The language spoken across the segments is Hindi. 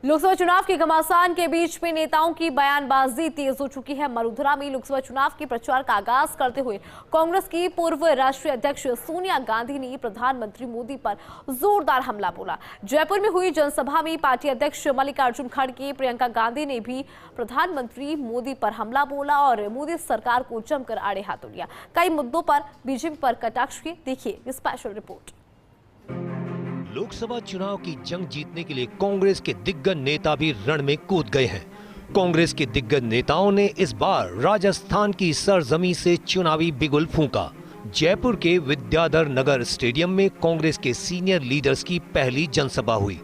लोकसभा चुनाव के घमासान के बीच में नेताओं की बयानबाजी तेज हो चुकी है। मरुधरा में लोकसभा चुनाव के प्रचार का आगाज करते हुए कांग्रेस की पूर्व राष्ट्रीय अध्यक्ष सोनिया गांधी ने प्रधानमंत्री मोदी पर जोरदार हमला बोला। जयपुर में हुई जनसभा में पार्टी अध्यक्ष मल्लिकार्जुन खड़गे, प्रियंका गांधी ने भी प्रधानमंत्री मोदी पर हमला बोला और मोदी सरकार को जमकर आड़े हाथों लिया। कई मुद्दों पर बीजेपी पर कटाक्ष किए। देखिए स्पेशल रिपोर्ट। लोकसभा चुनाव की जंग जीतने के लिए कांग्रेस के दिग्गज नेता भी रण में कूद गए हैं। कांग्रेस के दिग्गज नेताओं ने इस बार राजस्थान की सरजमी से चुनावी बिगुल फूंका। जयपुर के विद्याधर नगर स्टेडियम में कांग्रेस के सीनियर लीडर्स की पहली जनसभा हुई।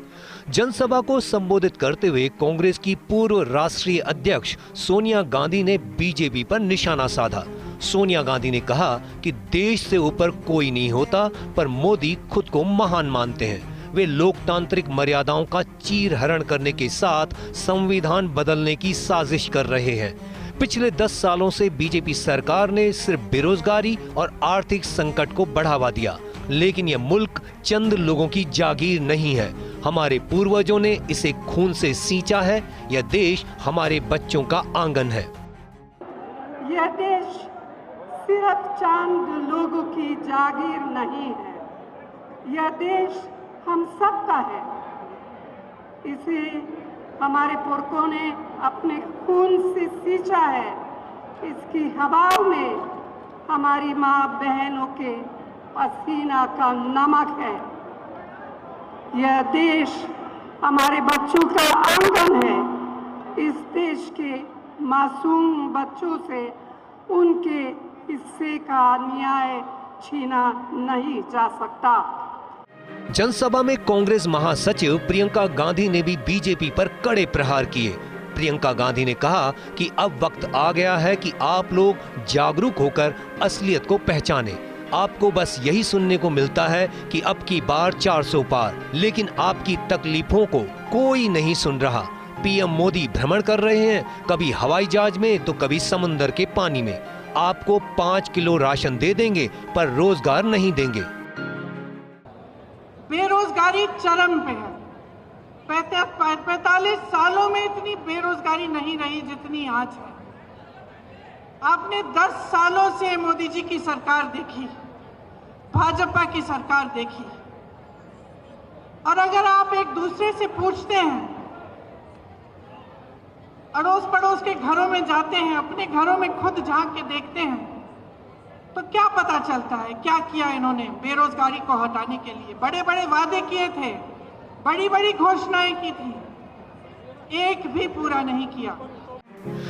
जनसभा को संबोधित करते हुए कांग्रेस की पूर्व राष्ट्रीय अध्यक्ष सोनिया गांधी ने बीजेपी पर निशाना साधा। सोनिया गांधी ने कहा कि देश से ऊपर कोई नहीं होता, पर मोदी खुद को महान मानते हैं। वे लोकतांत्रिक मर्यादाओं का चीरहरण करने के साथ संविधान बदलने की साजिश कर रहे हैं। पिछले 10 सालों से बीजेपी सरकार ने सिर्फ बेरोजगारी और आर्थिक संकट को बढ़ावा दिया, लेकिन यह मुल्क चंद लोगों की जागीर नहीं है। हमारे पूर्वजों ने इसे खून से सींचा है। यह देश हमारे बच्चों का आंगन है। यह देश सिर्फ चंद लोगों की जागीर नहीं है, यह देश हम सबका है। इसे हमारे पुरखों ने अपने खून से सींचा है। इसकी हवाओं में हमारी माँ बहनों के पसीना का नमक है। यह देश हमारे बच्चों का आंगन है। इस देश के मासूम बच्चों से उनके हिस्से का न्याय छीना नहीं जा सकता। जनसभा में कांग्रेस महासचिव प्रियंका गांधी ने भी बीजेपी पर कड़े प्रहार किए। प्रियंका गांधी ने कहा कि अब वक्त आ गया है कि आप लोग जागरूक होकर असलियत को पहचानें। आपको बस यही सुनने को मिलता है कि अब की बार 400 पार, लेकिन आपकी तकलीफों को कोई नहीं सुन रहा। पीएम मोदी भ्रमण कर रहे हैं, कभी हवाई जहाज में तो कभी समुद्र के पानी में। आपको 5 किलो राशन दे देंगे, पर रोजगार नहीं देंगे। बेरोजगारी चरम पे है। 45 सालों में इतनी बेरोजगारी नहीं रही जितनी आज है। आपने 10 सालों से मोदी जी की सरकार देखी, भाजपा की सरकार देखी, और अगर आप एक दूसरे से पूछते हैं, अड़ोस पड़ोस के घरों में जाते हैं, अपने घरों में खुद झांक के देखते हैं, तो क्या पता चलता है क्या किया इन्होंने बेरोजगारी को हटाने के लिए। बड़े बड़े वादे किए थे, बड़ी बड़ी घोषणाएं की थी, एक भी पूरा नहीं किया।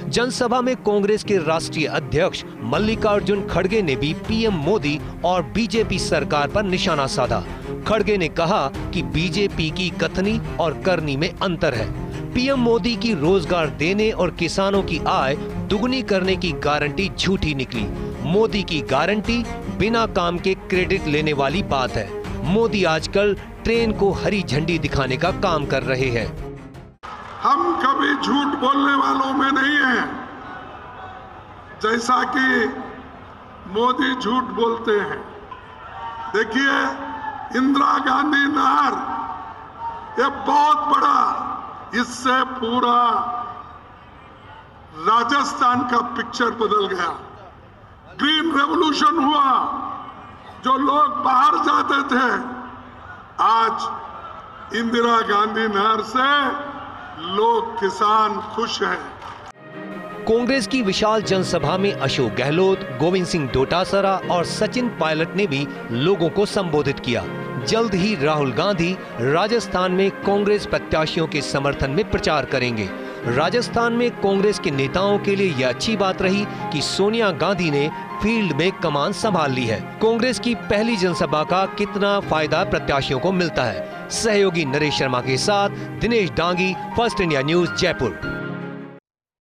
जनसभा में कांग्रेस के राष्ट्रीय अध्यक्ष मल्लिकार्जुन खड़गे ने भी पीएम मोदी और बीजेपी सरकार पर निशाना साधा। खड़गे ने कहा कि बीजेपी की कथनी और करनी में अंतर है। पीएम मोदी की रोजगार देने और किसानों की आय दुगनी करने की गारंटी झूठी निकली। मोदी की गारंटी बिना काम के क्रेडिट लेने वाली बात है। मोदी आजकल ट्रेन को हरी झंडी दिखाने का काम कर रहे हैं। हम कभी झूठ बोलने वालों में नहीं हैं, जैसा कि मोदी झूठ बोलते हैं। देखिए, इंदिरा गांधी नहर, ये बहुत बड़ा, इससे पूरा राजस्थान का पिक्चर बदल गया। ग्रीन रेवोल्यूशन हुआ, जो लोग बाहर जाते थे, आज इंदिरा गांधी नहर से लोग, किसान खुश हैं। कांग्रेस की विशाल जनसभा में अशोक गहलोत, गोविंद सिंह डोटासरा और सचिन पायलट ने भी लोगों को संबोधित किया। जल्द ही राहुल गांधी राजस्थान में कांग्रेस प्रत्याशियों के समर्थन में प्रचार करेंगे। राजस्थान में कांग्रेस के नेताओं के लिए यह अच्छी बात रही कि सोनिया गांधी ने फील्ड में कमान संभाल ली है। कांग्रेस की पहली जनसभा का कितना फायदा प्रत्याशियों को मिलता है? सहयोगी नरेश शर्मा के साथ Dinesh Dangi, first India news, Jaipur.